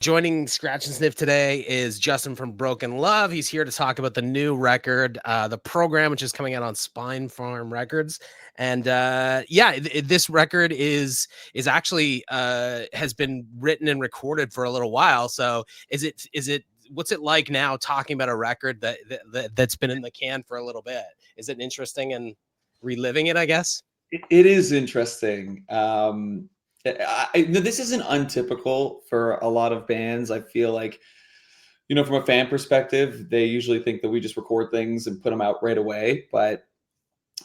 Joining Skratch N Sniff today is Justin from BRKN LOVE. He's here to talk about the new record, the program, which is coming out on Spine Farm Records. And this record is actually has been written and recorded for a little while. So is it what's it like now talking about a record that's been in the can for a little bit? Is it interesting and reliving it, I guess? It is interesting. This isn't untypical for a lot of bands. I feel like, from a fan perspective, they usually think that we just record things and put them out right away. But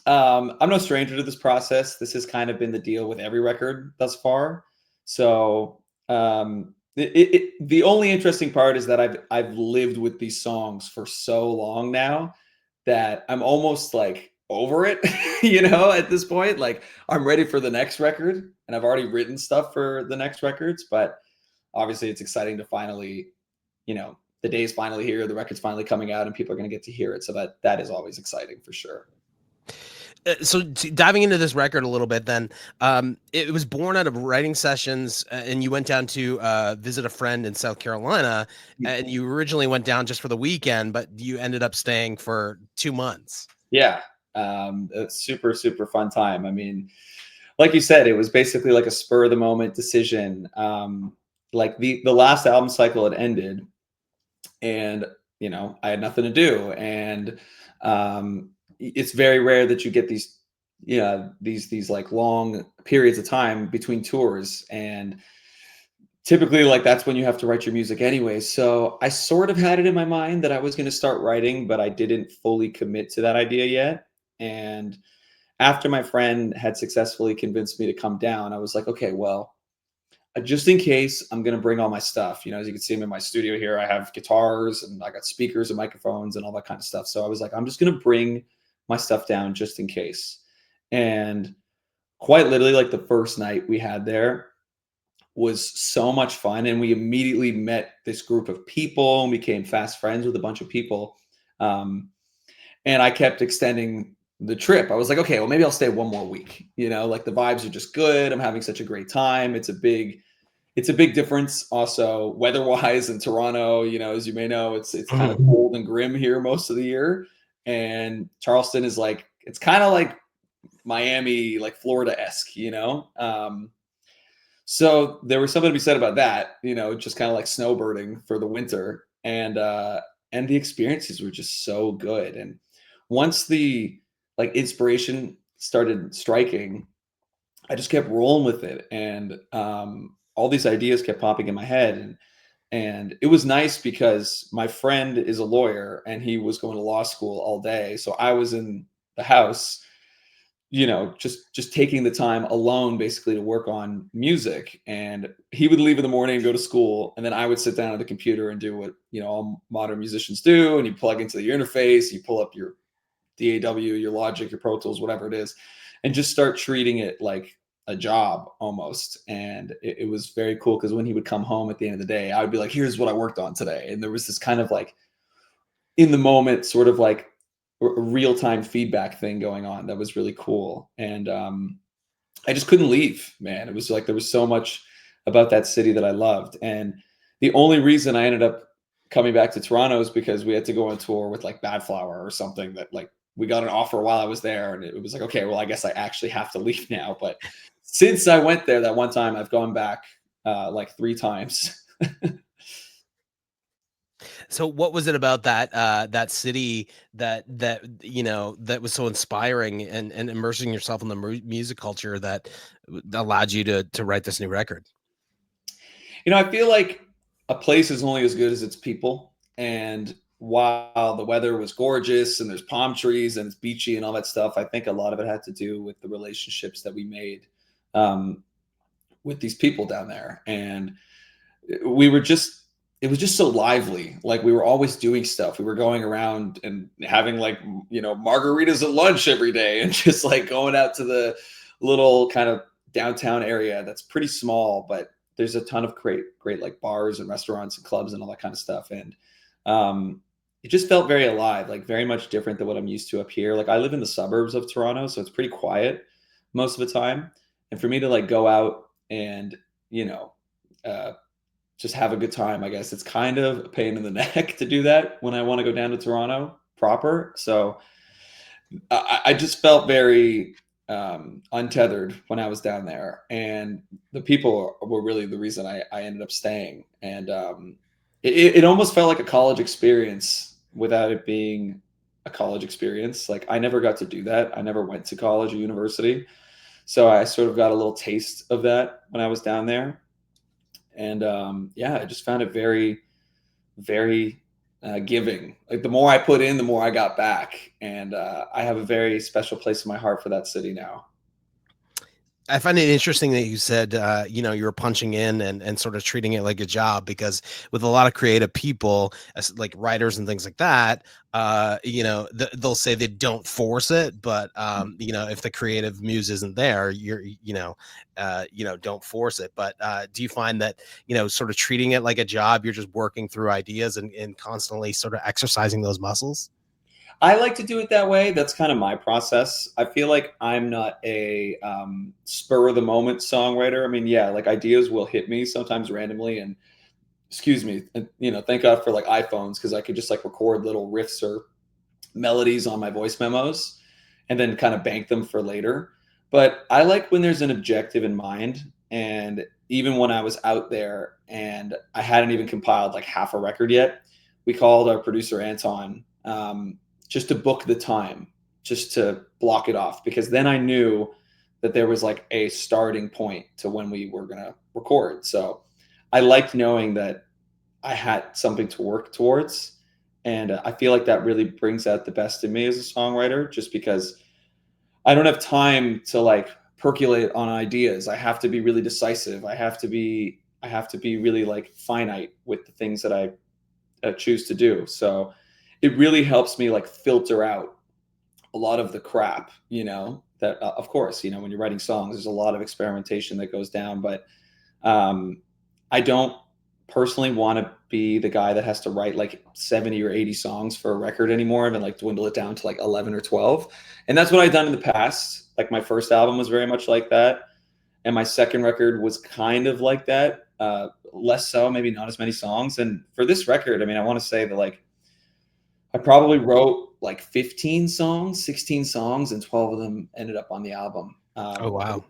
I'm no stranger to this process. This has kind of been the deal with every record thus far. So the only interesting part is that I've lived with these songs for so long now that I'm almost like over it, at this point. Like I'm ready for the next record and I've already written stuff for the next records, but obviously it's exciting to finally, the day's finally here, the record's finally coming out and people are going to get to hear it. So that is always exciting for sure. So diving into this record a little bit, then it was born out of writing sessions, and you went down to visit a friend in South Carolina, and you originally went down just for the weekend, but you ended up staying for 2 months. Yeah, it's super, super fun time. I mean, like you said, it was basically like a spur of the moment decision. Like the last album cycle had ended, and I had nothing to do, and it's very rare that you get these these like long periods of time between tours, and typically like that's when you have to write your music anyway. So I sort of had it in my mind that I was going to start writing, but I didn't fully commit to that idea yet. And after my friend had successfully convinced me to come down, I was like, okay, well, just in case, I'm going to bring all my stuff. As you can see, I'm in my studio here. I have guitars and I got speakers and microphones and all that kind of stuff. So I was like, I'm just going to bring my stuff down just in case. And quite literally, like the first night we had there was so much fun. And we immediately met this group of people and became fast friends with a bunch of people. And I kept extending the trip. I was like, okay, well, maybe I'll stay one more week. Like the vibes are just good. I'm having such a great time. It's a big difference also weather-wise in Toronto. As you may know, it's kind of cold and grim here most of the year. And Charleston is like, it's kind of like Miami, like Florida-esque, so there was something to be said about that, just kind of like snowbirding for the winter. And the experiences were just so good. And once the like inspiration started striking, I just kept rolling with it. And all these ideas kept popping in my head. And it was nice because my friend is a lawyer and he was going to law school all day. So I was in the house, just taking the time alone basically to work on music. And he would leave in the morning and go to school, and then I would sit down at the computer and do what all modern musicians do, and you plug into your interface, you pull up your DAW, your Logic, your Pro Tools, whatever it is, and just start treating it like a job almost. And it was very cool because when he would come home at the end of the day, I would be like, here's what I worked on today. And there was this kind of like in the moment sort of like a real-time feedback thing going on that was really cool. And I just couldn't leave, man. It was like there was so much about that city that I loved. And the only reason I ended up coming back to Toronto is because we had to go on tour with like Bad Flower or something that like we got an offer while I was there. And it was like, okay, well, I guess I actually have to leave now. But since I went there that one time, I've gone back like 3 times. So what was it about that city that that was so inspiring and immersing yourself in the music culture that allowed you to write this new record? I feel like a place is only as good as its people. And while the weather was gorgeous and there's palm trees and it's beachy and all that stuff, I think a lot of it had to do with the relationships that we made um, with these people down there. And we were just, it was just so lively. Like we were always doing stuff. We were going around and having like, margaritas at lunch every day and just like going out to the little kind of downtown area that's pretty small, but there's a ton of great like bars and restaurants and clubs and all that kind of stuff. And it just felt very alive, like very much different than what I'm used to up here. Like I live in the suburbs of Toronto, so it's pretty quiet most of the time. And for me to like go out and, uh, just have a good time. I guess it's kind of a pain in the neck to do that when I want to go down to Toronto proper. So I just felt very untethered when I was down there, and the people were really the reason I ended up staying. And it almost felt like a college experience without it being a college experience. Like I never got to do that. I never went to college or university, so I sort of got a little taste of that when I was down there. And yeah, I just found it very, very giving. Like the more I put in, the more I got back, and I have a very special place in my heart for that city now. I find it interesting that you said, you know, you were punching in and sort of treating it like a job, because with a lot of creative people, like writers and things like that, you know, they'll say they don't force it, but you know, if the creative muse isn't there, you know, don't force it. But do you find that, you know, sort of treating it like a job, you're just working through ideas and constantly sort of exercising those muscles? I like to do it that way. That's kind of my process. I feel like I'm not a spur of the moment songwriter. I mean, yeah, like ideas will hit me sometimes randomly, and excuse me, and, you know, thank God for like iPhones, because I could just like record little riffs or melodies on my voice memos and then kind of bank them for later. But I like when there's an objective in mind. And even when I was out there and I hadn't even compiled like half a record yet, we called our producer Anton, just to book the time, just to block it off, because then I knew that there was like a starting point to when we were going to record. So I liked knowing that I had something to work towards. And I feel like that really brings out the best in me as a songwriter, just because I don't have time to like percolate on ideas. I have to be really decisive. I have to be really like finite with the things that I choose to do. So it really helps me like filter out a lot of the crap, you know, that of course, you know, when you're writing songs, there's a lot of experimentation that goes down, but I don't personally want to be the guy that has to write like 70 or 80 songs for a record anymore and then like dwindle it down to like 11 or 12. And that's what I've done in the past. Like my first album was very much like that. And my second record was kind of like that. Less so, maybe not as many songs. And for this record, I mean, I want to say that like I probably wrote like 15 songs, 16 songs, and 12 of them ended up on the album. Oh, wow.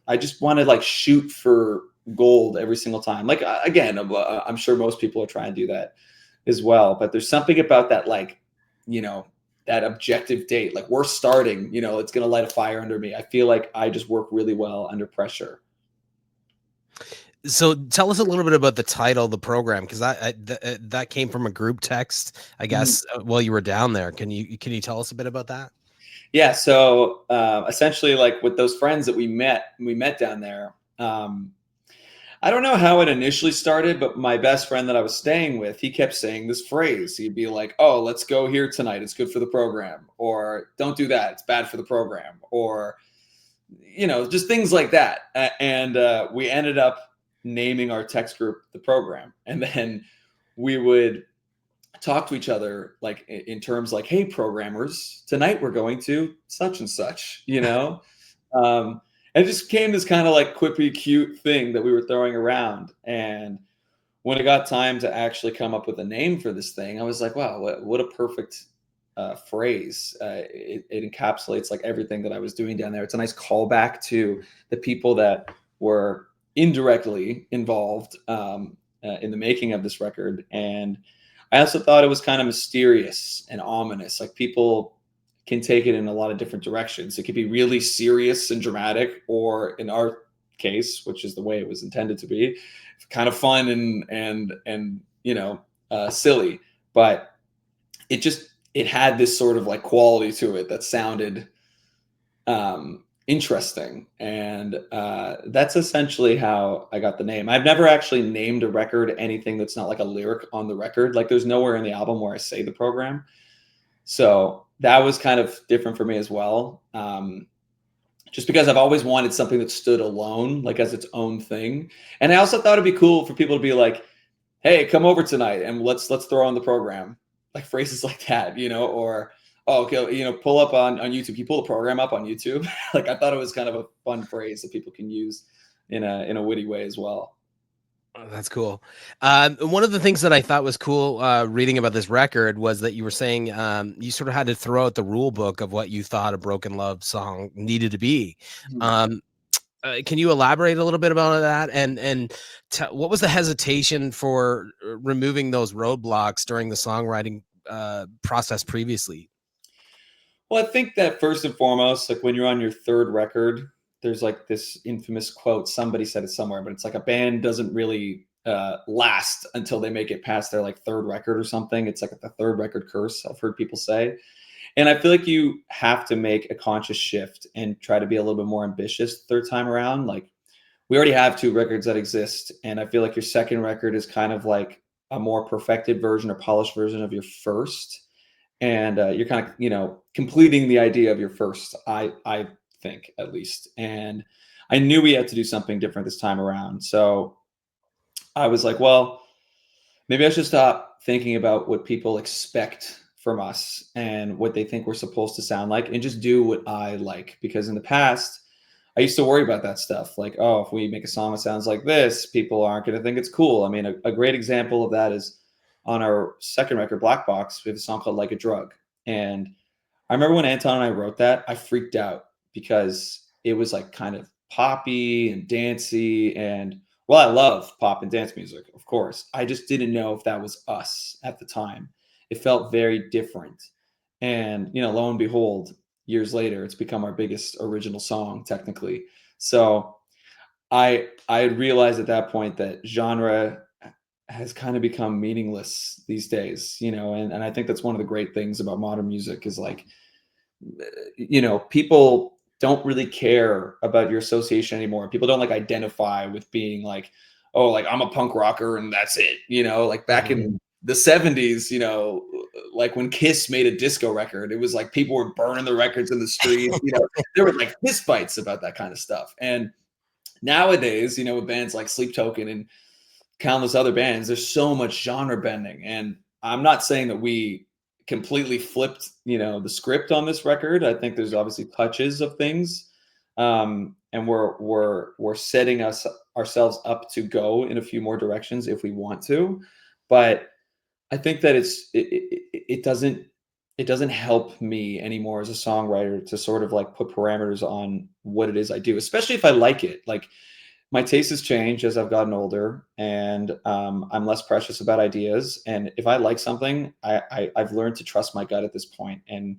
I just want to like shoot for gold every single time. Like again, I'm sure most people are trying to do that as well, but there's something about that, like, you know, that objective date, like we're starting, you know, it's going to light a fire under me. I feel like I just work really well under pressure. So tell us a little bit about the title of the program, because that came from a group text, I Mhm. guess, while you were down there. Can you tell us a bit about that? Yeah. So essentially, like with those friends that we met down there. I don't know how it initially started, but my best friend that I was staying with, he kept saying this phrase. He'd be like, "Oh, let's go here tonight. It's good for the program," or "Don't do that. It's bad for the program," or you know, just things like that. And we ended up naming our text group the program, and then we would talk to each other like in terms like, "Hey, programmers, tonight we're going to such and such," you know. Um, and it just became this kind of like quippy, cute thing that we were throwing around. And when it got time to actually come up with a name for this thing, I was like, wow, what a perfect phrase. It encapsulates like everything that I was doing down there. It's a nice callback to the people that were indirectly involved in the making of this record. And I also thought it was kind of mysterious and ominous. Like people can take it in a lot of different directions. It could be really serious and dramatic, or in our case, which is the way it was intended to be, kind of fun and you know, silly. But it had this sort of like quality to it that sounded interesting, and that's essentially how I got the name. I've never actually named a record anything that's not like a lyric on the record. Like there's nowhere in the album where I say the program. So that was kind of different for me as well. Just because I've always wanted something that stood alone, like as its own thing. And I also thought it'd be cool for people to be like, "Hey, come over tonight and let's throw on the program," like phrases like that, you know, or "Oh, okay, you know, pull up on YouTube. Can you pull the program up on YouTube?" Like I thought it was kind of a fun phrase that people can use in a witty way as well. Oh, that's cool. One of the things that I thought was cool reading about this record was that you were saying you sort of had to throw out the rule book of what you thought a Broken Love song needed to be. Um, can you elaborate a little bit about that? And what was the hesitation for removing those roadblocks during the songwriting process previously? Well, I think that first and foremost, like when you're on your third record, there's like this infamous quote. Somebody said it somewhere, but it's like a band doesn't really last until they make it past their like third record or something. It's like the third record curse, I've heard people say. And I feel like you have to make a conscious shift and try to be a little bit more ambitious the third time around. Like we already have two records that exist, and I feel like your second record is kind of like a more perfected version or polished version of your first, and you're kind of completing the idea of your first. I think at least, and I knew we had to do something different this time around. So I was like, well, maybe I should stop thinking about what people expect from us and what they think we're supposed to sound like, and just do what I like. Because in the past, I used to worry about that stuff. Like, oh, if we make a song that sounds like this, people aren't going to think it's cool. I mean, a great example of that is on our second record, Black Box, we have a song called Like a Drug. And I remember when Anton and I wrote that, I freaked out because it was like kind of poppy and dancey. And well, I love pop and dance music, of course. I just didn't know if that was us at the time. It felt very different. And, lo and behold, years later, it's become our biggest original song, technically. So I realized at that point that genre has kind of become meaningless these days, and I think that's one of the great things about modern music is like, people don't really care about your association anymore. People don't like identify with being like, oh, like I'm a punk rocker and that's it. Like back in the 70s, like when Kiss made a disco record, it was like people were burning the records in the streets. There were like fist fights about that kind of stuff. And nowadays, with bands like Sleep Token and countless other bands, there's so much genre bending. And I'm not saying that we completely flipped, the script on this record. I think there's obviously touches of things. And we're setting ourselves up to go in a few more directions if we want to. But I think that it doesn't help me anymore as a songwriter to sort of like put parameters on what it is I do, especially if I like it. Like my taste has changed as I've gotten older, and I'm less precious about ideas. And if I like something, I've learned to trust my gut at this point, and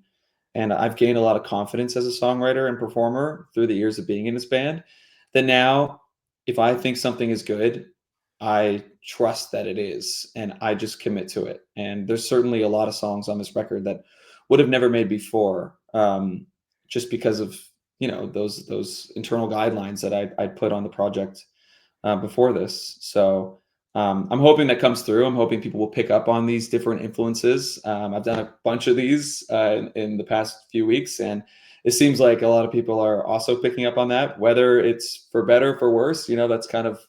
I've gained a lot of confidence as a songwriter and performer through the years of being in this band. That now, if I think something is good, I trust that it is, and I just commit to it. And there's certainly a lot of songs on this record that would have never made before, just because of those internal guidelines that I'd put on the project before this. So I'm hoping that comes through. I'm hoping people will pick up on these different influences. I've done a bunch of these in the past few weeks, and it seems like a lot of people are also picking up on that. Whether it's for better or for worse, that's kind of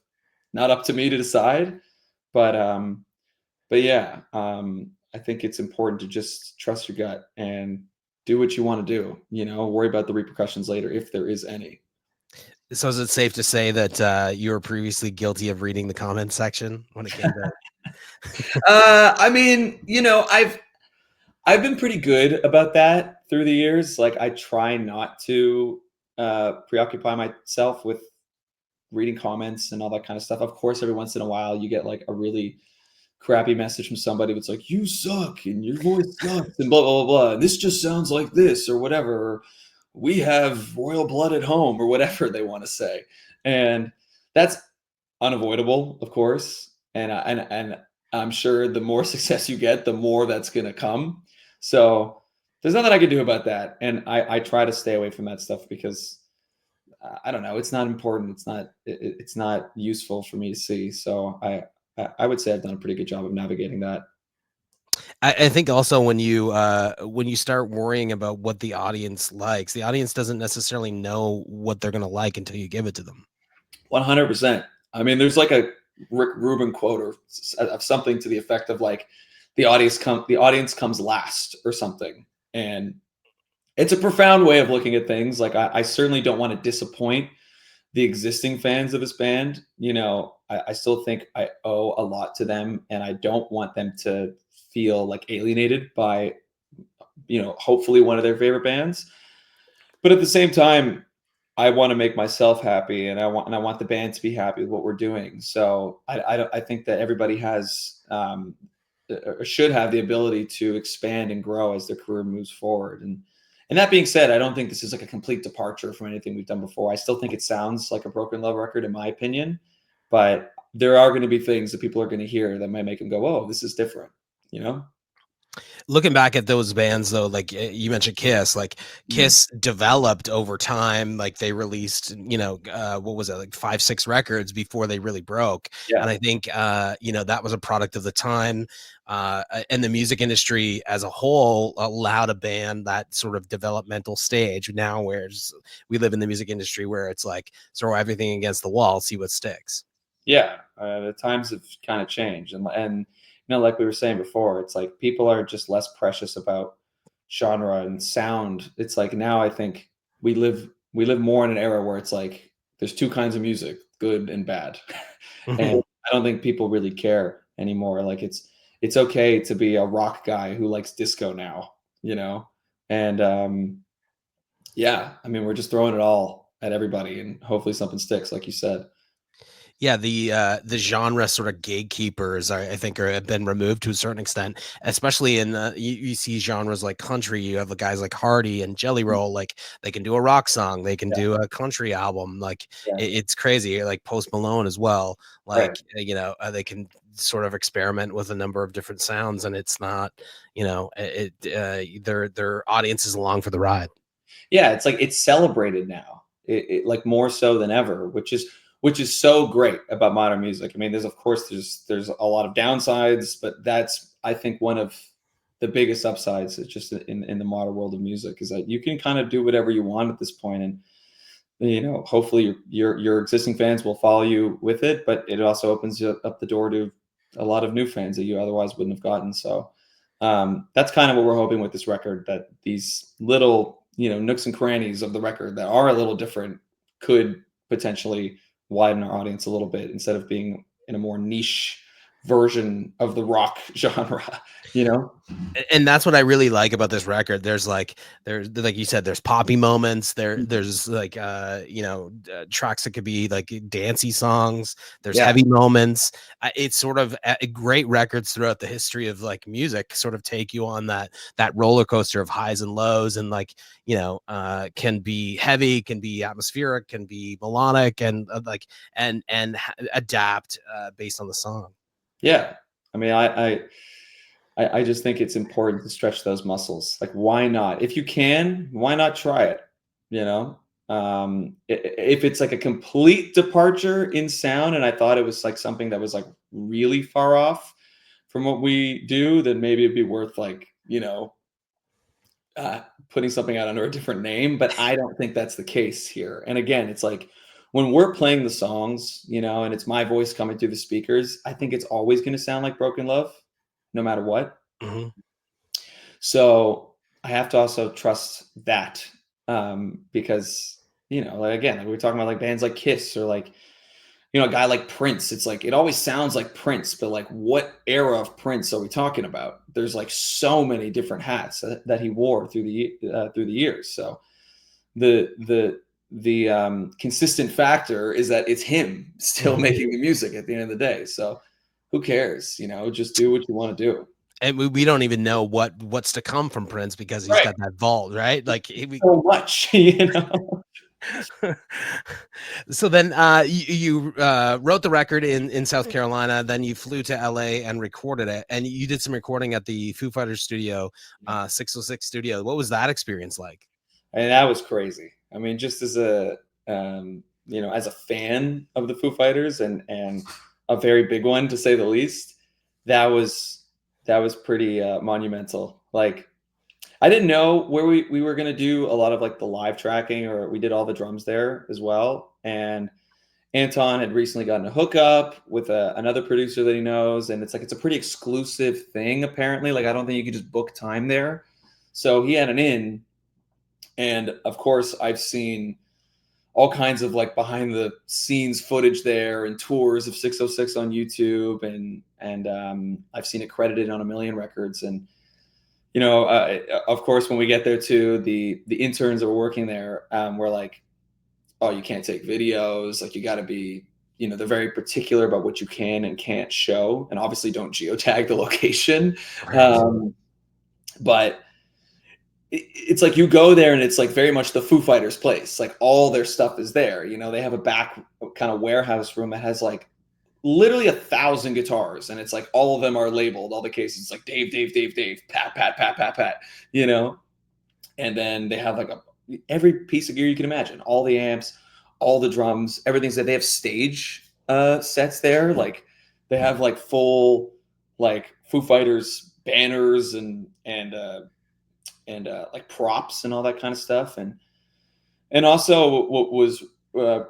not up to me to decide. But yeah, I think it's important to just trust your gut and do what you want to do, worry about the repercussions later if there is any. So is it safe to say that you were previously guilty of reading the comment section when it came to I mean, I've been pretty good about that through the years. Like I try not to preoccupy myself with reading comments and all that kind of stuff. Of course, every once in a while you get like a really crappy message from somebody that's like, you suck and your voice sucks and blah, blah, blah, blah. And this just sounds like this or whatever. Or, we have royal blood at home or whatever they want to say. And that's unavoidable, of course. And I'm sure the more success you get, the more that's going to come. So there's nothing I can do about that. And I try to stay away from that stuff because I don't know. It's not important. It's not useful for me to see. So I would say I've done a pretty good job of navigating that. I think also when you start worrying about what the audience likes, the audience doesn't necessarily know what they're going to like until you give it to them. 100%. I mean, there's like a Rick Rubin quote or of something to the effect of like, the audience comes last or something. And it's a profound way of looking at things. Like I certainly don't want to disappoint the existing fans of this band, you know, I still think I owe a lot to them, and I don't want them to feel like alienated by, you know, hopefully one of their favorite bands. But at the same time, I want to make myself happy, and I want the band to be happy with what we're doing. So I think that everybody has or should have the ability to expand and grow as their career moves forward. And that being said, I don't think this is like a complete departure from anything we've done before. I still think it sounds like a Broken Love record, in my opinion, but there are going to be things that people are going to hear that might make them go, "Oh, this is different," you know? Looking back at those bands though, like you mentioned Kiss, like Mhm. Kiss developed over time. Like they released, you know, what was it, like 5, 6 records before they really broke. And Yeah. I think, you know, that was a product of the time. And the music industry as a whole allowed a band that sort of developmental stage. Now, whereas we live in the music industry where it's like throw everything against the wall, see what sticks. Yeah, the times have kind of changed, and you know, like we were saying before, it's like people are just less precious about genre and sound. It's like now I think we live more in an era where it's like there's two kinds of music, good and bad, and Mhm. I don't think people really care anymore. Like it's okay to be a rock guy who likes disco now, you know, and yeah, I mean we're just throwing it all at everybody, and hopefully something sticks, like you said. Yeah, the genre sort of gatekeepers, I think, have been removed to a certain extent, especially in you see genres like country. You have the guys like Hardy and Jelly Roll, like they can do a rock song, they can Yeah, do a country album, like yeah, it's crazy. Like Post Malone as well, right. like you know, they can sort of experiment with a number of different sounds, and it's not, you know, their audience is along for the ride. Yeah, it's like it's celebrated now, like more so than ever, which is so great about modern music. I mean, there's of course there's a lot of downsides, but that's I think one of the biggest upsides. It's just in the modern world of music is that you can kind of do whatever you want at this point, and you know, hopefully your existing fans will follow you with it, but it also opens you up the door to a lot of new fans that you otherwise wouldn't have gotten. So that's kind of what we're hoping with this record, that these little, you know, nooks and crannies of the record that are a little different could potentially widen our audience a little bit instead of being in a more niche version of the rock genre, you know? And that's what I really like about this record. There's like you said, there's poppy moments. There's like you know, tracks that could be like dancey songs. There's Yeah. heavy moments. It's sort of great records throughout the history of like music. Sort of take you on that roller coaster of highs and lows, and like you know, can be heavy, can be atmospheric, can be melodic, and like adapt based on the song. Yeah. I mean, I just think it's important to stretch those muscles. Like, why not? If you can, why not try it? You know, if it's like a complete departure in sound, and I thought it was like something that was like really far off from what we do, then maybe it'd be worth like, you know, uh, putting something out under a different name. But I don't think that's the case here. And again, it's like when we're playing the songs, you know, and it's my voice coming through the speakers, I think it's always going to sound like Broken Love, no matter what. Mhm. So I have to also trust that, because you know, like again, like we were talking about like bands like Kiss or like, you know, a guy like Prince. It's like it always sounds like Prince, but like what era of Prince are we talking about? There's like so many different hats that he wore through the years. So the consistent factor is that it's him still Mhm. making the music at the end of the day. So who cares? You know, just do what you want to do. And we don't even know what's to come from Prince because he's Right. got that vault, right? Like we So much, you know. so then you wrote the record in South Carolina, then you flew to LA and recorded it, and you did some recording at the Foo Fighters studio, 606 studio. What was that experience like? And that was crazy. I mean, just as a you know, as a fan of the Foo Fighters and a very big one to say the least, that was pretty monumental. Like I didn't know where we were gonna do a lot of like the live tracking, or we did all the drums there as well. And Anton had recently gotten a hookup with another producer that he knows, and it's like it's a pretty exclusive thing apparently. Like I don't think you could just book time there. So he had an in, and of course, I've seen all kinds of like behind the scenes footage there and tours of 606 on YouTube, and I've seen it credited on a million records. And of course, when we get there too, the interns that were working there were like, oh, you can't take videos, like you got to be, they're very particular about what you can and can't show, and obviously don't geotag the location. Right. But it's like you go there and it's like very much the Foo Fighters place. Like all their stuff is there. They have a back kind of warehouse room that has like literally 1,000 guitars, and it's like all of them are labeled. All the cases, it's like Dave, Dave, Dave, Dave, Pat, Pat, Pat, Pat, Pat. And then they have like every piece of gear you can imagine, all the amps, all the drums, everything's that they have stage sets there. Like they have like full like Foo Fighters banners and like props and all that kind of stuff. And also what was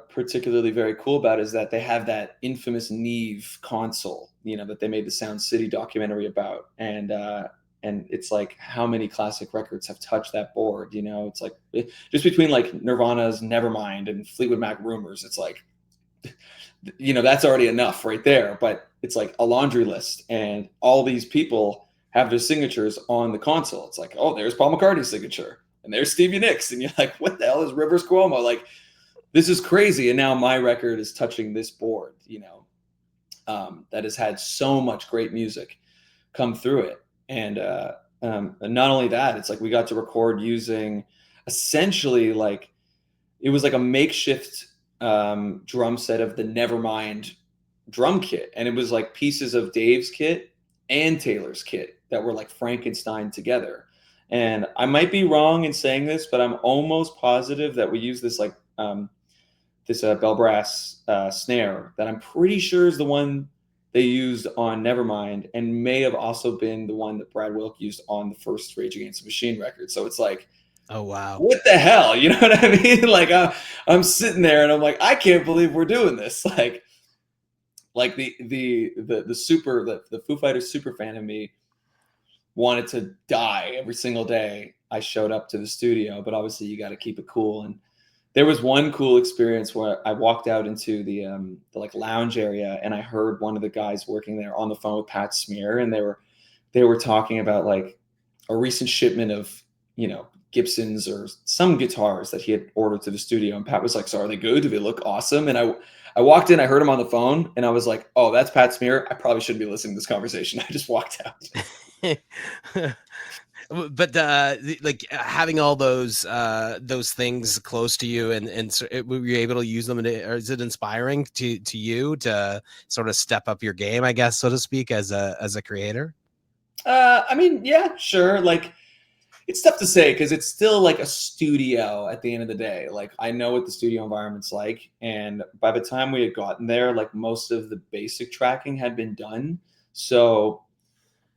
particularly very cool about it is that they have that infamous Neve console, that they made the Sound City documentary about. And it's like how many classic records have touched that board. It's like just between like Nirvana's Nevermind and Fleetwood Mac Rumors, it's like, that's already enough right there. But it's like a laundry list, and all these people have their signatures on the console. It's like, oh, there's Paul McCartney's signature, and there's Stevie Nicks, and you're like, what the hell is Rivers Cuomo? Like, this is crazy. And now my record is touching this board, that has had so much great music come through it. And not only that, it's like we got to record using essentially like, it was like a makeshift drum set of the Nevermind drum kit. And it was like pieces of Dave's kit and Taylor's kit that were like Frankenstein together. And I might be wrong in saying this, but I'm almost positive that we use this like this bell brass snare that I'm pretty sure is the one they used on Nevermind, and may have also been the one that Brad Wilk used on the first Rage Against the Machine record. So it's like, oh wow, what the hell? You know what I mean? Like I'm sitting there and I'm like, I can't believe we're doing this. Like the Foo Fighters super fan of me wanted to die every single day I showed up to the studio, but obviously you got to keep it cool. And there was one cool experience where I walked out into the like lounge area, and I heard one of the guys working there on the phone with Pat Smear, and they were talking about like a recent shipment of Gibsons or some guitars that he had ordered to the studio, and Pat was like, "So are they good? Do they look awesome?" And I walked in, I heard him on the phone, and I was like, "Oh, that's Pat Smear. I probably shouldn't be listening to this conversation." I just walked out. But like having all those things close to you, and so were you able to use them, or is it inspiring to you to sort of step up your game, I guess, so to speak, as a creator? I mean, yeah, sure. Like, it's tough to say because it's still like a studio at the end of the day. Like, I know what the studio environment's like, and by the time we had gotten there, like most of the basic tracking had been done. So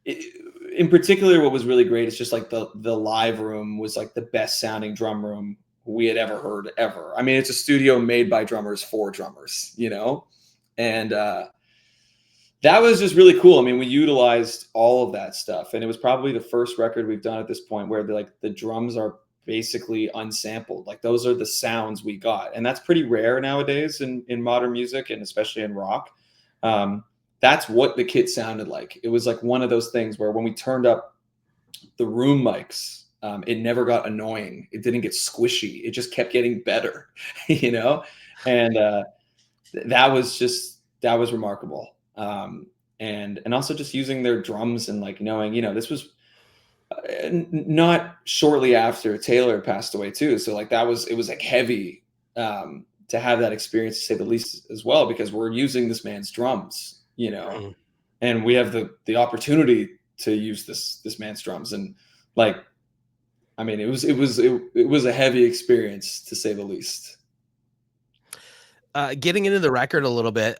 in particular, what was really great is just like the live room was like the best sounding drum room we had ever heard ever. I mean, it's a studio made by drummers for drummers, and that was just really cool. I mean, we utilized all of that stuff, and it was probably the first record we've done at this point where the drums are basically unsampled. Like those are the sounds we got, and that's pretty rare nowadays in modern music, and especially in rock. That's what the kit sounded like. It was like one of those things where when we turned up the room mics, it never got annoying. It didn't get squishy. It just kept getting better, and that was remarkable. And also just using their drums and like knowing, this was not shortly after Taylor passed away too. So like it was like heavy to have that experience, to say the least, as well, because we're using this man's drums. And we have the opportunity to use this man's drums, and like, I mean, it was a heavy experience, to say the least. Getting into the record a little bit,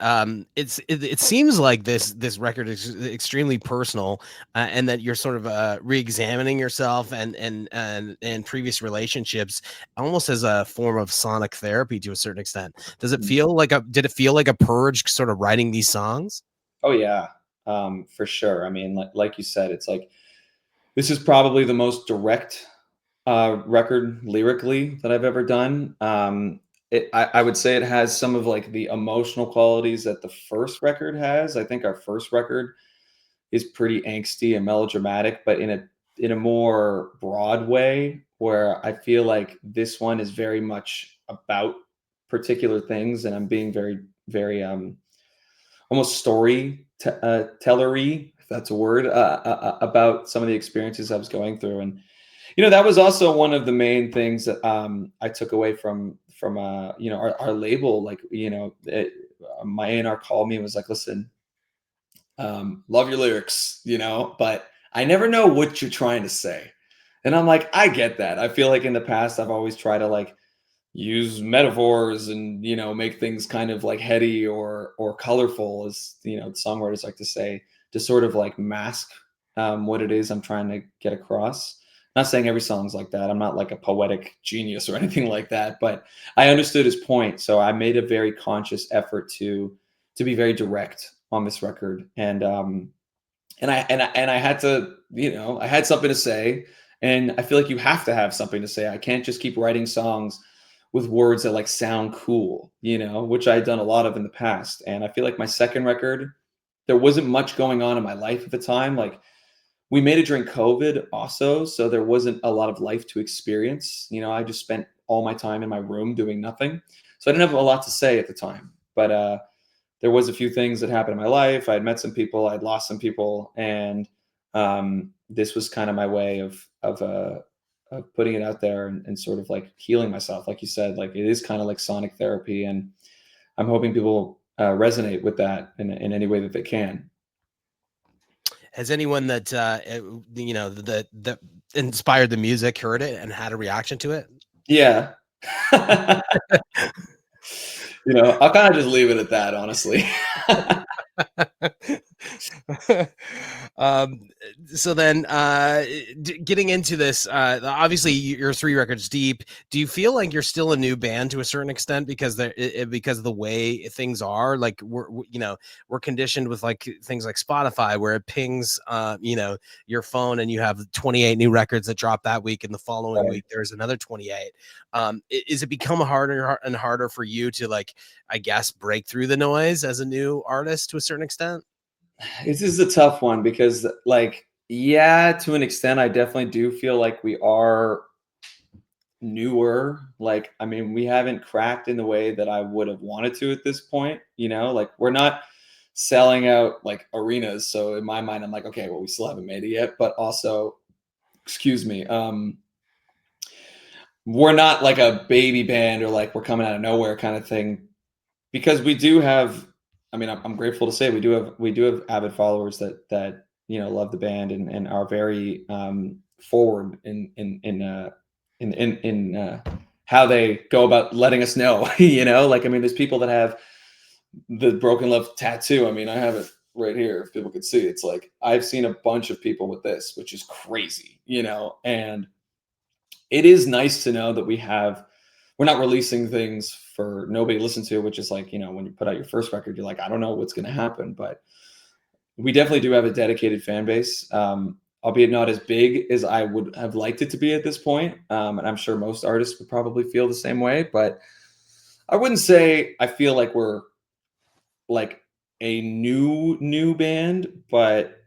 it seems like this record is extremely personal, and that you're sort of re-examining yourself and previous relationships, almost as a form of sonic therapy to a certain extent. Did it feel like a purge, sort of writing these songs? Oh yeah, for sure. I mean, like you said, it's like this is probably the most direct record lyrically that I've ever done. I would say it has some of like the emotional qualities that the first record has. I think our first record is pretty angsty and melodramatic, but in a more broad way, where I feel like this one is very much about particular things, and I'm being very almost tellery, if that's a word, about some of the experiences I was going through. And that was also one of the main things that I took away from our label. Like, my A&R called me and was like, listen, love your lyrics, but I never know what you're trying to say. And I'm like, I get that. I feel like in the past I've always tried to like use metaphors and make things kind of like heady or colorful, as the songwriters like to say, to sort of like mask what it is I'm trying to get across. Not saying every song's like that. I'm not like a poetic genius or anything like that, but I understood his point. So I made a very conscious effort to be very direct on this record. And I had to, I had something to say, and I feel like you have to have something to say. I can't just keep writing songs with words that like sound cool, which I had done a lot of in the past. And I feel like my second record, there wasn't much going on in my life at the time. Like, we made it during COVID also, so there wasn't a lot of life to experience. I just spent all my time in my room doing nothing. So I didn't have a lot to say at the time. But there was a few things that happened in my life. I had met some people, I'd lost some people, and this was kind of my way of putting it out there and sort of like healing myself. Like you said, like it is kind of like sonic therapy, and I'm hoping people resonate with that in any way that they can. Has anyone that that inspired the music heard it and had a reaction to it? Yeah. I'll kind of just leave it at that, honestly. um so then getting into this, obviously you're 3 records deep. Do you feel like you're still a new band to a certain extent because because of the way things are? Like we're conditioned with like things like Spotify, where it pings your phone and you have 28 new records that drop that week, and the following Right. week there's another 28. Is it become harder and harder for you to, like, I guess, break through the noise as a new artist to a certain extent? This is a tough one because, like, yeah, to an extent, I definitely do feel like we are newer. Like, I mean, we haven't cracked in the way that I would have wanted to at this point. Like, we're not selling out like arenas. So in my mind, I'm like, okay, well, we still haven't made it yet. But also, excuse me, we're not like a baby band or like we're coming out of nowhere kind of thing, because we do have, I mean, I'm grateful to say we do have avid followers that love the band and are very forward in how they go about letting us know. Like, I mean, there's people that have the Broken Love tattoo. I mean, I have it right here if people could see. It's like, I've seen a bunch of people with this, which is crazy, and it is nice to know that we're not releasing things for nobody to listen to, which is like, when you put out your first record, you're like, I don't know what's going to happen, but we definitely do have a dedicated fan base, albeit not as big as I would have liked it to be at this point. And I'm sure most artists would probably feel the same way, but I wouldn't say I feel like we're like a new band, but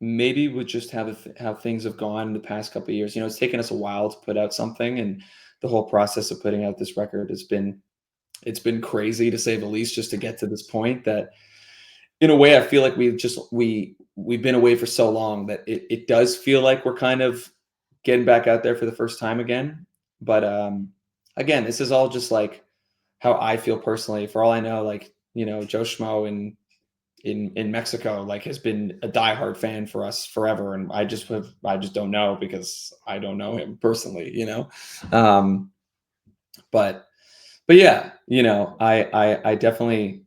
maybe with just how things have gone in the past couple of years. It's taken us a while to put out something, and the whole process of putting out this record it's been crazy, to say the least, just to get to this point. That in a way I feel like we've been away for so long that it does feel like we're kind of getting back out there for the first time again. But again, this is all just like how I feel personally. For all I know, like, Joe Schmo in Mexico, like, has been a diehard fan for us forever. And I just don't know, because I don't know him personally. Um, but yeah, I definitely,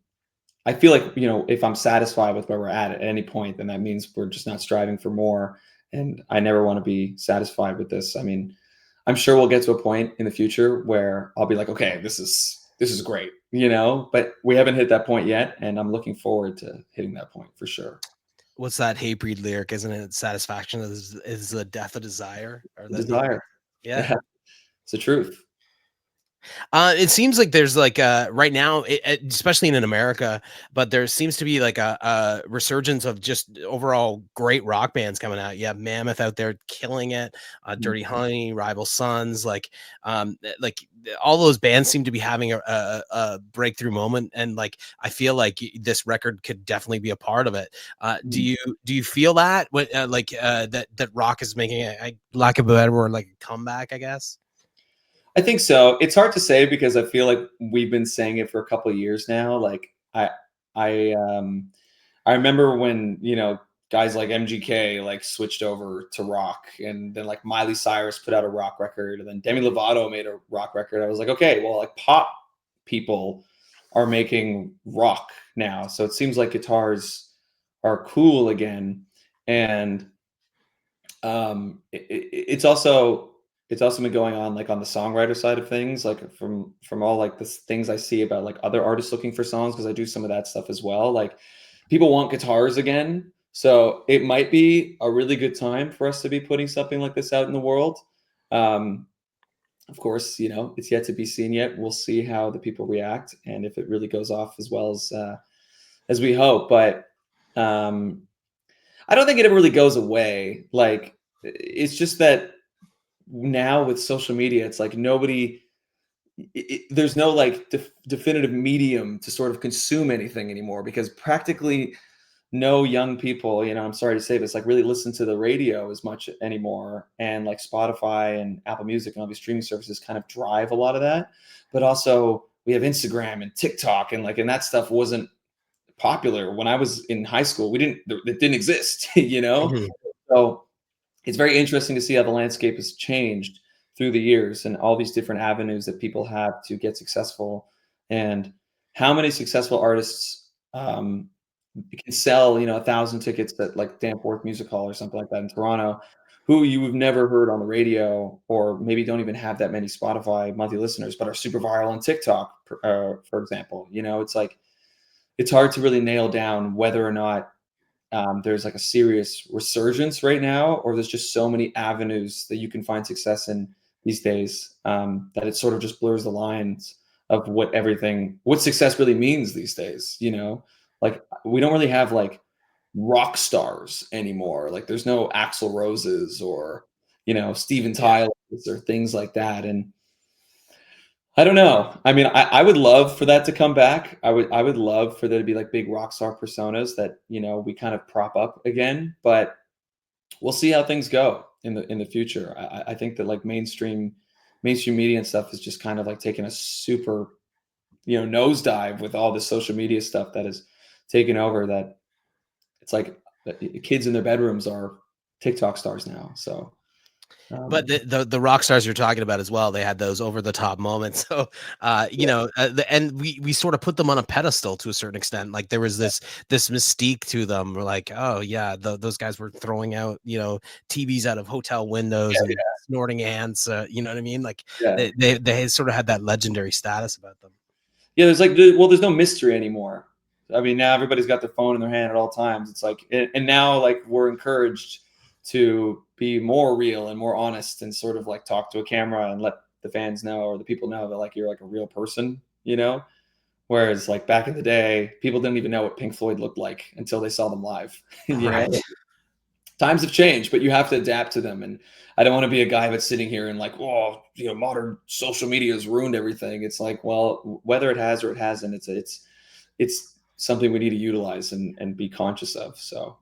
I feel like, if I'm satisfied with where we're at any point, then that means we're just not striving for more. And I never want to be satisfied with this. I mean, I'm sure we'll get to a point in the future where I'll be like, okay, this is great, but we haven't hit that point yet. And I'm looking forward to hitting that point for sure. What's that Hatebreed lyric? Isn't it satisfaction is the death of desire? Or The that, desire. yeah. Yeah, it's the truth. It seems like there's like right now, especially in America, but there seems to be like a resurgence of just overall great rock bands coming out. You have Mammoth out there killing it, Mhm. Dirty Honey, Rival Sons, like all those bands seem to be having a breakthrough moment, and like I feel like this record could definitely be a part of it. Mhm. Do you feel that that rock is making a lack of a better word, like a comeback, I guess? I think so. It's hard to say because I feel like we've been saying it for a couple of years now. Like I I remember when, guys like MGK like switched over to rock, and then like Miley Cyrus put out a rock record, and then Demi Lovato made a rock record. I was like, okay, well, like pop people are making rock now. So it seems like guitars are cool again. And it's also been going on like on the songwriter side of things, like from all like the things I see about like other artists looking for songs, because I do some of that stuff as well. Like people want guitars again, so it might be a really good time for us to be putting something like this out in the world. um of course, it's yet to be seen yet. We'll see how the people react and if it really goes off as well as we hope. But um I don't think it ever really goes away. Like, it's just that now with social media, it's like nobody, there's no like definitive medium to sort of consume anything anymore, because practically no young people, I'm sorry to say this, like really listen to the radio as much anymore. And like Spotify and Apple Music and all these streaming services kind of drive a lot of that. But also we have Instagram and TikTok, and that stuff wasn't popular when I was in high school. It didn't exist, Mhm. So it's very interesting to see how the landscape has changed through the years and all these different avenues that people have to get successful, and how many successful artists can sell 1,000 tickets at like Danforth Music Hall or something like that in Toronto, who you have never heard on the radio, or maybe don't even have that many Spotify monthly listeners, but are super viral on TikTok, for example. It's like it's hard to really nail down whether or not there's like a serious resurgence right now, or there's just so many avenues that you can find success in these days, that it sort of just blurs the lines of what success really means these days. Like we don't really have like rock stars anymore. Like there's no Axl Roses or Steven Yeah. Tyler or things like that. And I don't know. I mean, I would love for that to come back. I would love for there to be like big rock star personas that we kind of prop up again. But we'll see how things go in the future. I think that like mainstream media and stuff is just kind of like taking a super nosedive with all this social media stuff that is taken over. That it's like kids in their bedrooms are TikTok stars now. So But um, the rock stars you're talking about as well, they had those over the top moments. So, and we sort of put them on a pedestal to a certain extent. Like there was this mystique to them. We're like, oh yeah, those guys were throwing out TVs out of hotel windows yeah, and snorting ants. You know what I mean? Like yeah. they sort of had that legendary status about them. Yeah, there's no mystery anymore. I mean, now everybody's got their phone in their hand at all times. It's like, and now like we're encouraged to be more real and more honest, and sort of like talk to a camera and let the fans know, or the people know, that like you're like a real person. Whereas like back in the day, people didn't even know what Pink Floyd looked like until they saw them live. Right. Times have changed, but you have to adapt to them. And I don't want to be a guy that's sitting here and like, oh, modern social media has ruined everything. It's like, well, whether it has or it hasn't, it's something we need to utilize and be conscious of. So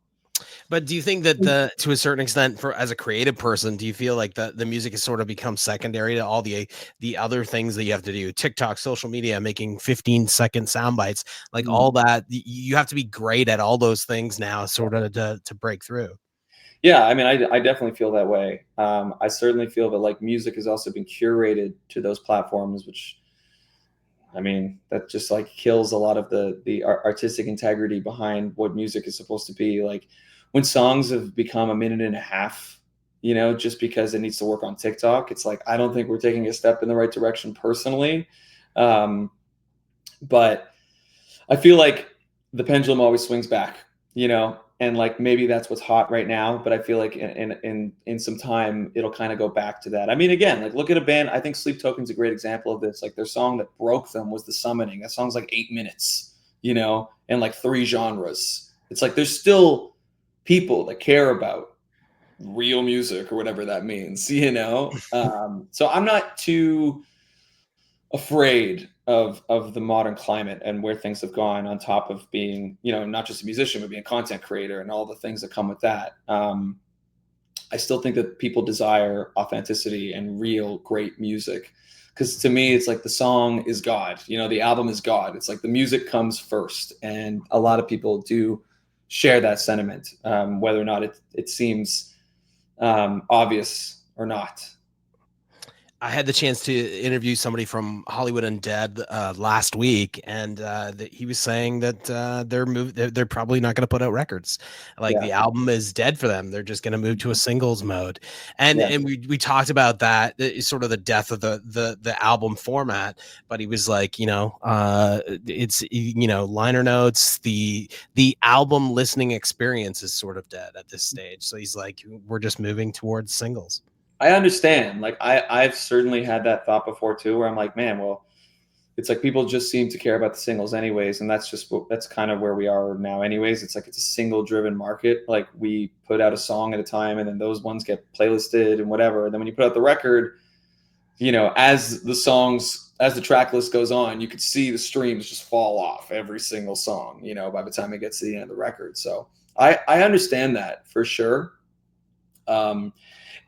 But do you think that to a certain extent, for as a creative person, do you feel like the music has sort of become secondary to all the other things that you have to do? TikTok, social media, making 15-second sound bites, like mm, all that. You have to be great at all those things now, sort of to break through. yeah, I mean, I definitely feel that way. I certainly feel that like music has also been curated to those platforms, which I mean, that just like kills a lot of the artistic integrity behind what music is supposed to be. Like when songs have become a minute and a half, just because it needs to work on TikTok, it's like I don't think we're taking a step in the right direction personally. Um, but I feel like the pendulum always swings back, and like maybe that's what's hot right now, but I feel like in some time it'll kind of go back to that. I mean, again, like look at a band. I think Sleep Token's a great example of this. Like their song that broke them was The Summoning. That song's like 8 minutes, you know, and like 3 genres. It's like there's still people that care about real music or whatever that means, you know. So I'm not too afraid of the modern climate and where things have gone, on top of being, you know, not just a musician but being a content creator and all the things that come with that. I still think that people desire authenticity and real great music, because to me it's like the song is God, you know, the album is God. It's like the music comes first, and a lot of people do share that sentiment, whether or not it seems obvious or not. I had the chance to interview somebody from Hollywood Undead last week, and he was saying that they're probably not going to put out records. Like Yeah, the album is dead for them. They're just going to move to a singles mode, and yeah. we talked about that, sort of the death of the album format. But he was like, you know, it's, you know, liner notes, the album listening experience is sort of dead at this stage. So he's like, we're just moving towards singles. I understand. Like I've certainly had that thought before too, where I'm like, man, well, it's like people just seem to care about the singles anyways, and that's kind of where we are now anyways. It's like it's a single driven market. Like we put out a song at a time, and then those ones get playlisted and whatever. And then when you put out the record, you know, as the track list goes on, you could see the streams just fall off every single song, you know, by the time it gets to the end of the record. So I understand that for sure.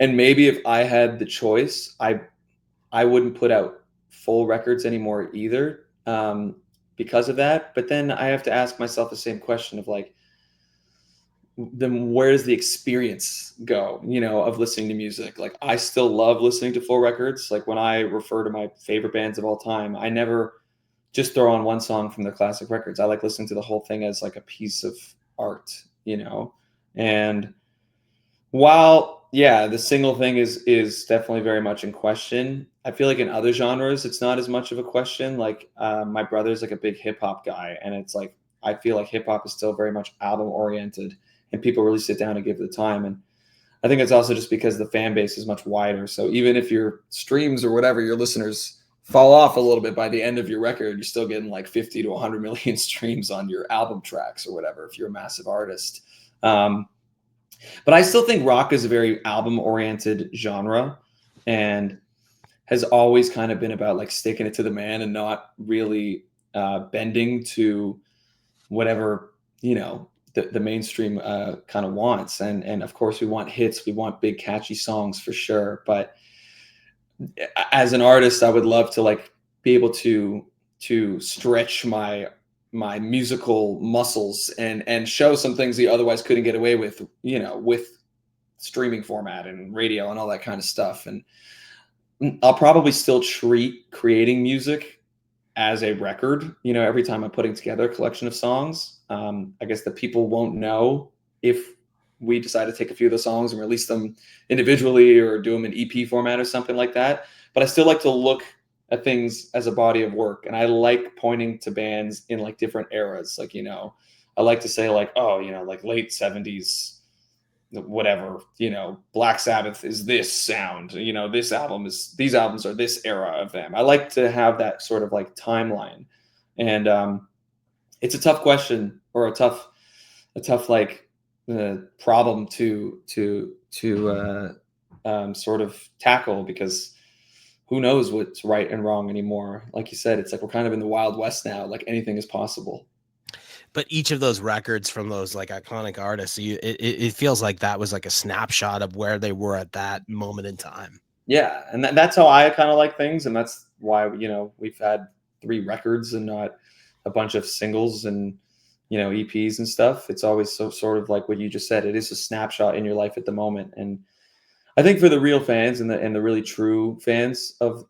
And maybe if I had the choice, I wouldn't put out full records anymore either, because of that. But then I have to ask myself the same question of like, then where does the experience go, you know, of listening to music? Like I still love listening to full records. Like when I refer to my favorite bands of all time, I never just throw on one song from their classic records. I like listening to the whole thing as like a piece of art, you know. And while yeah, the single thing is definitely very much in question, I feel like in other genres it's not as much of a question. Like my brother's like a big hip hop guy, and it's like I feel like hip hop is still very much album oriented, and people really sit down and give it the time. And I think it's also just because the fan base is much wider. So even if your streams or whatever, your listeners fall off a little bit by the end of your record, you're still getting like 50 to 100 million streams on your album tracks or whatever if you're a massive artist. But I still think rock is a very album oriented genre, and has always kind of been about like sticking it to the man and not really bending to whatever, you know, the mainstream kind of wants. And of course we want hits, we want big catchy songs for sure. But as an artist, I would love to like be able to stretch my musical muscles and show some things you otherwise couldn't get away with, you know, with streaming format and radio and all that kind of stuff. And I'll probably still treat creating music as a record, you know, every time I'm putting together a collection of songs. I guess that people won't know if we decide to take a few of the songs and release them individually or do them in EP format or something like that. But I still like to look at things as a body of work. And I like pointing to bands in like different eras. Like, you know, I like to say like, oh, you know, like late 70s, whatever, you know, Black Sabbath is this sound, you know, these albums are this era of them. I like to have that sort of like timeline. And it's a tough question, or a tough like problem to sort of tackle, because who knows what's right and wrong anymore. Like you said, it's like we're kind of in the Wild West now, like anything is possible. But each of those records from those like iconic artists, it feels like that was like a snapshot of where they were at that moment in time. Yeah, and that's how I kind of like things, and that's why, you know, we've had 3 records and not a bunch of singles and, you know, EPs and stuff. It's always so sort of like what you just said. It is a snapshot in your life at the moment, and I think for the real fans and the really true fans of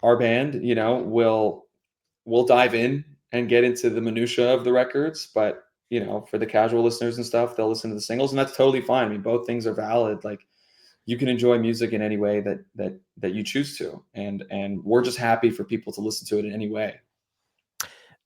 our band, you know, we'll dive in and get into the minutia of the records. But you know, for the casual listeners and stuff, they'll listen to the singles, and that's totally fine. I mean, both things are valid. Like you can enjoy music in any way that you choose to, and we're just happy for people to listen to it in any way.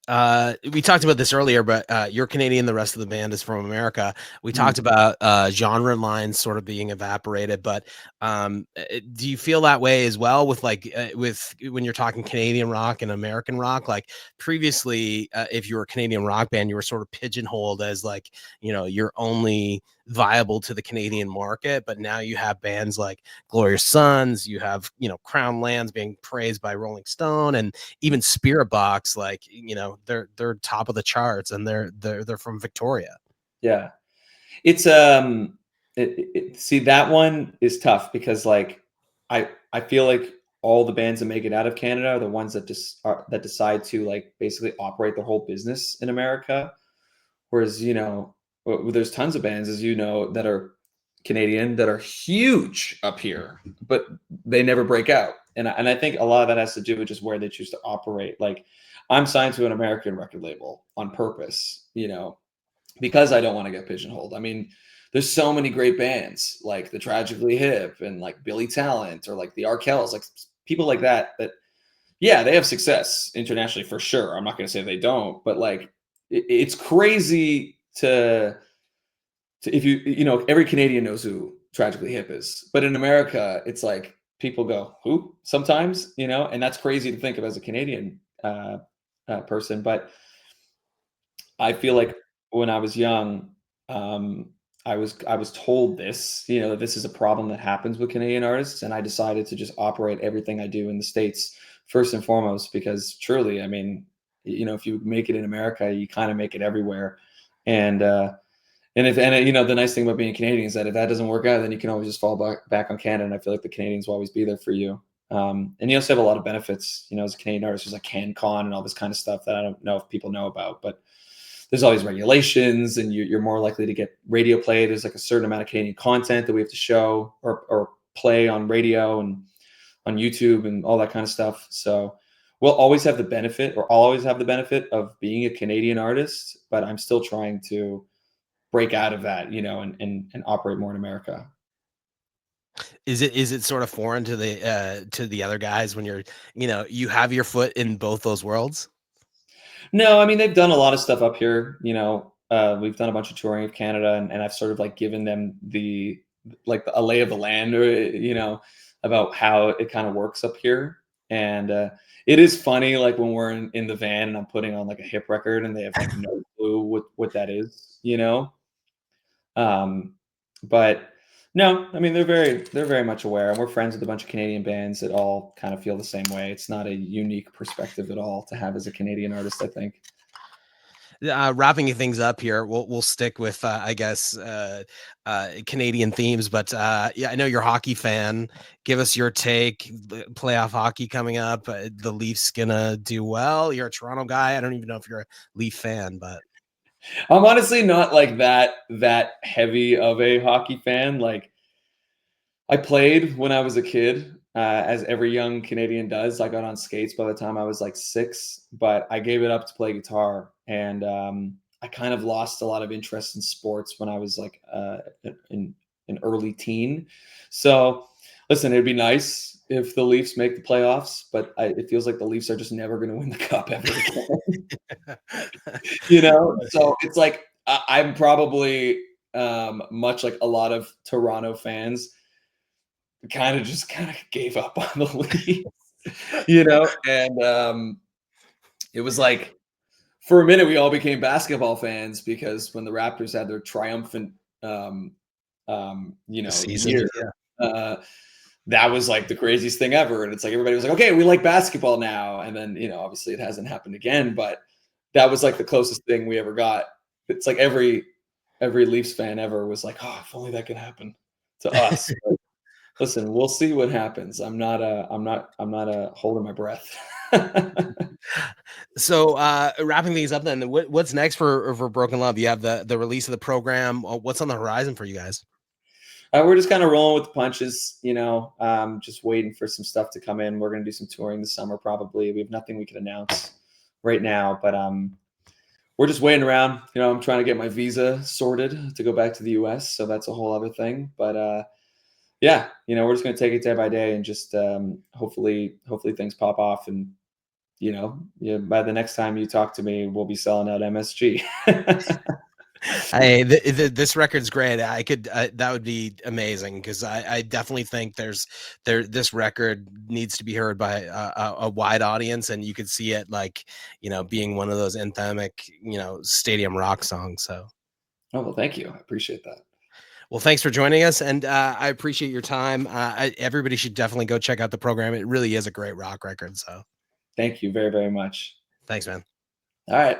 We talked about this earlier, but you're Canadian, the rest of the band is from America. We talked Mm. about genre lines sort of being evaporated, but do you feel that way as well with like with when you're talking Canadian rock and American rock? Like previously, if you were a Canadian rock band, you were sort of pigeonholed as like, you know, you're only viable to the Canadian market, but now you have bands like Glorious Sons, you have, you know, Crown Lands being praised by Rolling Stone, and even Spirit Box, like, you know, they're top of the charts, and they're from Victoria. Yeah. It's see, that one is tough because like I feel like all the bands that make it out of Canada are the ones that just are that decide to like basically operate the whole business in America. Whereas, you know, there's tons of bands, as you know, that are Canadian that are huge up here, but they never break out. And I think a lot of that has to do with just where they choose to operate. Like I'm signed to an American record label on purpose, you know, because I don't want to get pigeonholed. I mean, there's so many great bands like the Tragically Hip and like Billy Talent or like the Arkells, like people like that, that yeah, they have success internationally for sure. I'm not going to say they don't, but like it's crazy to if you know, every Canadian knows who Tragically Hip is, but in America, it's like people go who sometimes, you know, and that's crazy to think of as a Canadian person. But I feel like when I was young, um, I was told this, you know, this is a problem that happens with Canadian artists, and I decided to just operate everything I do in the States first and foremost because truly, I mean, you know, if you make it in America, you kind of make it everywhere, and you know, the nice thing about being Canadian is that if that doesn't work out, then you can always just fall back on Canada, and I feel like the Canadians will always be there for you. And you also have a lot of benefits, you know, as a Canadian artist. There's like CanCon and all this kind of stuff that I don't know if people know about, but there's all these regulations, and you're more likely to get radio play. There's like a certain amount of Canadian content that we have to show or play on radio and on YouTube and all that kind of stuff. So we'll always have the benefit, or I'll always have the benefit of being a Canadian artist, but I'm still trying to break out of that, you know, and operate more in America. Is it sort of foreign to the other guys when you're, you know, you have your foot in both those worlds? No, I mean, they've done a lot of stuff up here, you know. We've done a bunch of touring of Canada, and I've sort of like given them the like a lay of the land, or you know, about how it kind of works up here. And it is funny, like when we're in the van and I'm putting on like a hip record, and they have like no clue what that is, you know. Um, but no, I mean they're very much aware, and we're friends with a bunch of Canadian bands that all kind of feel the same way. It's not a unique perspective at all to have as a Canadian artist, I think. Wrapping things up here, we'll stick with I guess Canadian themes, but yeah, I know you're a hockey fan. Give us your take. Playoff hockey coming up. The Leafs gonna do well. You're a Toronto guy. I don't even know if you're a Leaf fan, but I'm honestly not like that heavy of a hockey fan. Like I played when I was a kid, as every young Canadian does. I got on skates by the time I was like 6, but I gave it up to play guitar, and I kind of lost a lot of interest in sports when I was like in an early teen. So, listen, it'd be nice if the Leafs make the playoffs, but it feels like the Leafs are just never going to win the cup ever again. You know, so it's like I'm probably much like a lot of Toronto fans kind of gave up on the league, you know, and it was like for a minute we all became basketball fans because when the Raptors had their triumphant, you know, season, year, yeah. uh, that was like the craziest thing ever, and it's like everybody was like, okay, we like basketball now, and then you know, obviously it hasn't happened again, but that was like the closest thing we ever got. It's like every Leafs fan ever was like, oh, if only that could happen to us. Listen, we'll see what happens. I'm not holding my breath. So wrapping things up, then what's next for Broken Love? You have the release of the program. What's on the horizon for you guys? We're just kind of rolling with the punches, you know, just waiting for some stuff to come in. We're going to do some touring this summer, probably. We have nothing we can announce right now, but we're just waiting around. You know, I'm trying to get my visa sorted to go back to the US, so that's a whole other thing. But yeah, you know, we're just going to take it day by day and just hopefully things pop off, and you know, by the next time you talk to me, we'll be selling out MSG. Hey, this record's great. I could that would be amazing, because I definitely think this record needs to be heard by a wide audience, and you could see it, like, you know, being one of those anthemic, you know, stadium rock songs. So, Oh, well, thank you. I appreciate that. well, thanks for joining us, and I appreciate your time. Everybody should definitely go check out the program. It really is a great rock record. So, Thank you very, very much. thanks, man. All right.